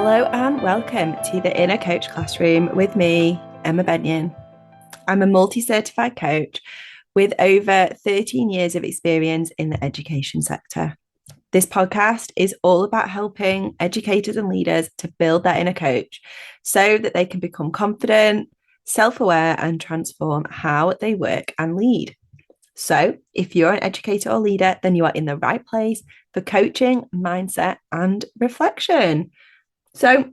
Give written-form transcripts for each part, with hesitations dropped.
Hello and welcome to the Inner Coach Classroom with me, Emma Benyon. I'm a multi-certified coach with over 13 years of experience in the education sector. This podcast is all about helping educators and leaders to build their inner coach so that they can become confident, self-aware, and transform how they work and lead. So, if you're an educator or leader, then you are in the right place for coaching, mindset, and reflection. So,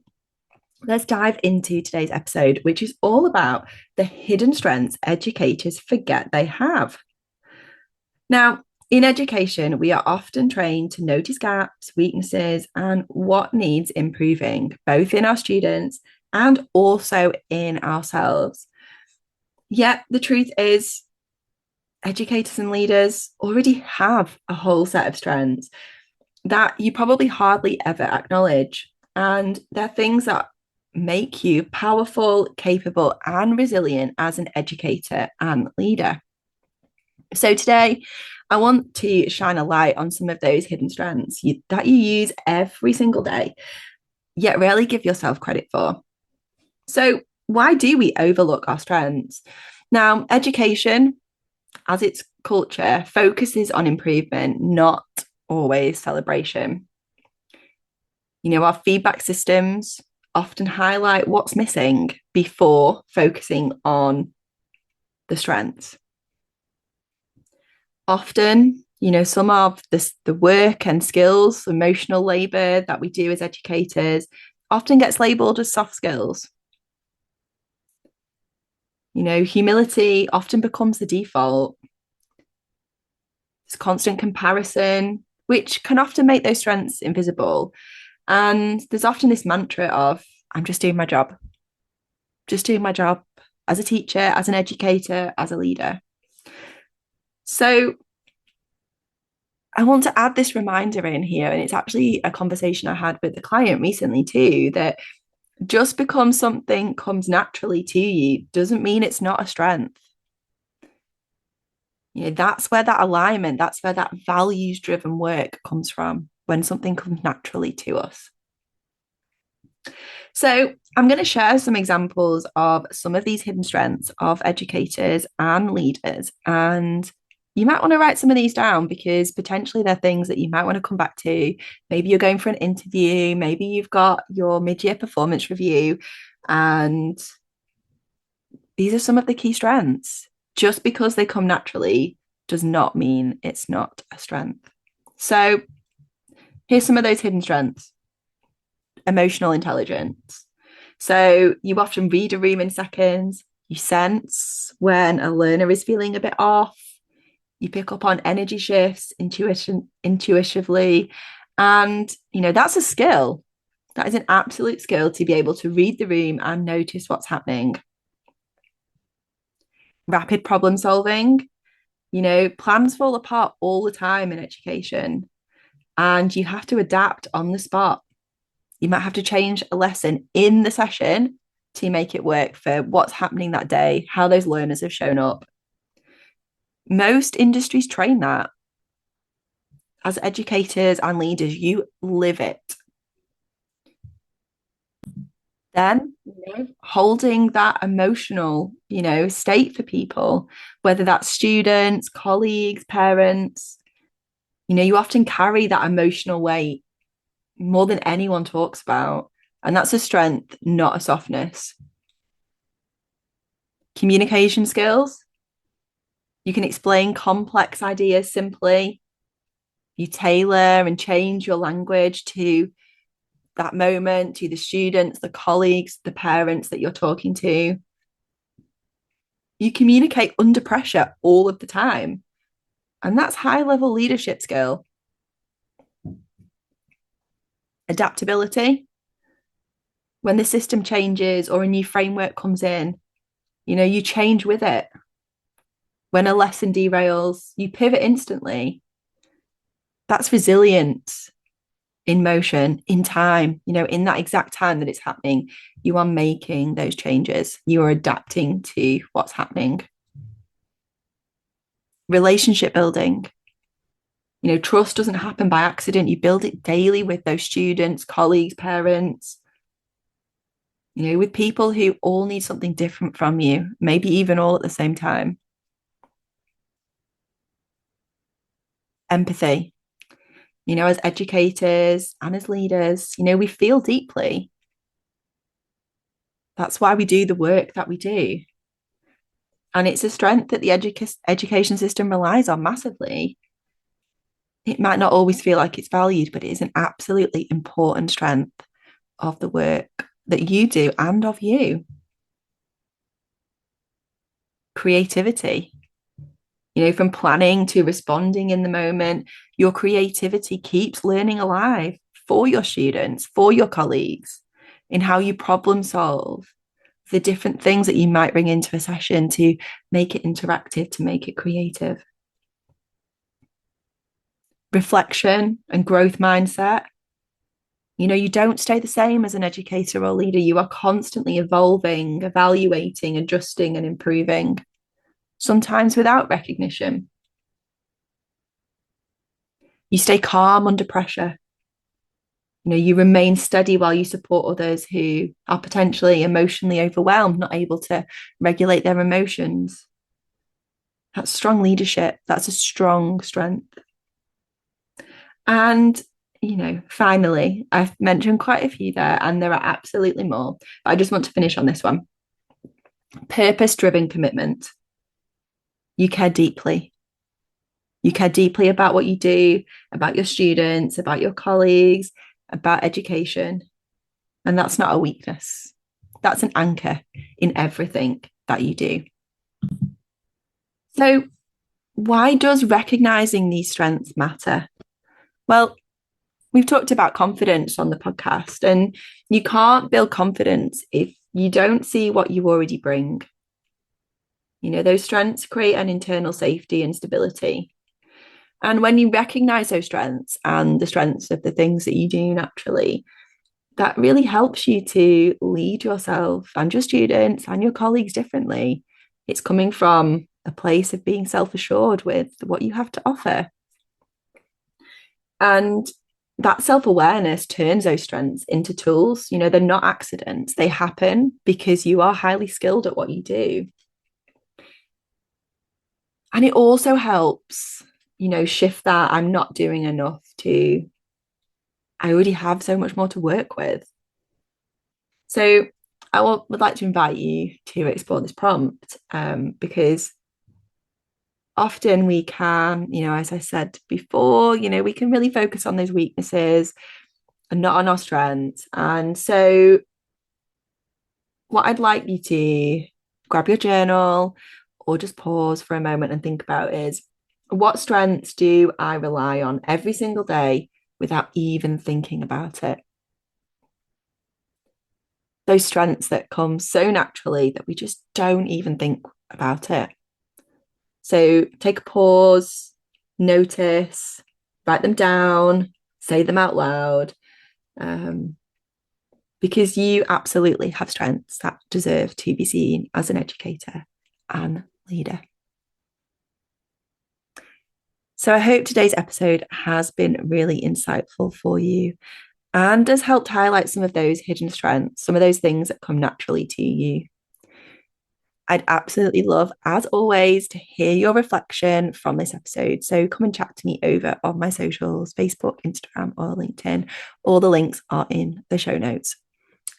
let's dive into today's episode, which is all about the hidden strengths educators forget they have. Now, in education, we are often trained to notice gaps, weaknesses, and what needs improving, both in our students and also in ourselves. Yet, the truth is, educators and leaders already have a whole set of strengths that you probably hardly ever acknowledge. And they're things that make you powerful, capable, and resilient as an educator and leader. So today, I want to shine a light on some of those hidden strengths that you use every single day, yet rarely give yourself credit for. So, why do we overlook our strengths? Now, education, as its culture, focuses on improvement, not always celebration. Our feedback systems often highlight what's missing before focusing on the strengths. Often, some of the work and skills, emotional labor that we do as educators often gets labeled as soft skills. Humility often becomes the default. It's constant comparison, which can often make those strengths invisible. And there's often this mantra of, I'm just doing my job. Just doing my job as a teacher, as an educator, as a leader. So I want to add this reminder in here, and it's actually a conversation I had with the client recently too, that just because something comes naturally to you doesn't mean it's not a strength. That's where that alignment, that's where that values-driven work comes from, when something comes naturally to us. So I'm going to share some examples of some of these hidden strengths of educators and leaders. And you might want to write some of these down because potentially they're things that you might want to come back to. Maybe you're going for an interview, maybe you've got your mid-year performance review, and these are some of the key strengths. Just because they come naturally does not mean it's not a strength. So here's some of those hidden strengths. Emotional intelligence. So you often read a room in seconds. You sense when a learner is feeling a bit off. You pick up on energy shifts intuitively. And, that's a skill. That is an absolute skill to be able to read the room and notice what's happening. Rapid problem solving. Plans fall apart all the time in education, and you have to adapt on the spot. You might have to change a lesson in the session to make it work for what's happening that day, how those learners have shown up. Most industries train that. As educators and leaders, you live it. Then, holding that emotional, state for people, whether that's students, colleagues, parents, you often carry that emotional weight more than anyone talks about. And that's a strength, not a softness. Communication skills. You can explain complex ideas simply. You tailor and change your language to that moment, to the students, the colleagues, the parents that you're talking to. You communicate under pressure all of the time. And that's high-level leadership skill. Adaptability. When the system changes or a new framework comes in, you change with it. When a lesson derails, you pivot instantly. That's resilience in motion, in time, in that exact time that it's happening. You are making those changes. You are adapting to what's happening. Relationship building. Trust doesn't happen by accident. You build it daily with those students, colleagues, parents. with people who all need something different from you, maybe even all at the same time. Empathy, as educators and as leaders, we feel deeply. That's why we do the work that we do. And it's a strength that the education system relies on massively. It might not always feel like it's valued, but it is an absolutely important strength of the work that you do and of you. Creativity, from planning to responding in the moment, your creativity keeps learning alive for your students, for your colleagues, in how you problem solve, the different things that you might bring into a session to make it interactive, to make it creative. Reflection and growth mindset. You don't stay the same as an educator or leader. You are constantly evolving, evaluating, adjusting, and improving, sometimes without recognition. You stay calm under pressure. You remain steady while you support others who are potentially emotionally overwhelmed, not able to regulate their emotions. That's strong leadership. That's a strong strength. And, finally, I've mentioned quite a few there, and there are absolutely more, but I just want to finish on this one. Purpose-driven commitment. You care deeply. You care deeply about what you do, about your students, about your colleagues, about education. And that's not a weakness. That's an anchor in everything that you do. So, why does recognizing these strengths matter? Well, we've talked about confidence on the podcast, and you can't build confidence if you don't see what you already bring. Those strengths create an internal safety and stability. And when you recognize those strengths and the strengths of the things that you do naturally, that really helps you to lead yourself and your students and your colleagues differently. It's coming from a place of being self-assured with what you have to offer. And that self-awareness turns those strengths into tools. They're not accidents. They happen because you are highly skilled at what you do. And it also helps, shift that I'm not doing enough to I already have so much more to work with. So I would like to invite you to explore this prompt because often we can, as I said before, we can really focus on those weaknesses and not on our strengths. And so what I'd like you to grab your journal or just pause for a moment and think about is, what strengths do I rely on every single day without even thinking about it? Those strengths that come so naturally that we just don't even think about it. So take a pause, notice, write them down, say them out loud, because you absolutely have strengths that deserve to be seen as an educator and leader. So I hope today's episode has been really insightful for you and has helped highlight some of those hidden strengths, some of those things that come naturally to you. I'd absolutely love, as always, to hear your reflection from this episode. So come and chat to me over on my socials, Facebook, Instagram, or LinkedIn. All the links are in the show notes.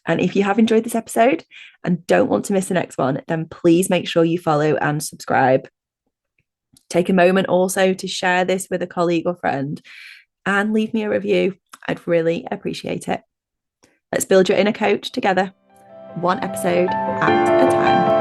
And if you have enjoyed this episode and don't want to miss the next one, then please make sure you follow and subscribe. Take a moment also to share this with a colleague or friend and leave me a review. I'd really appreciate it. Let's build your inner coach together, one episode at a time.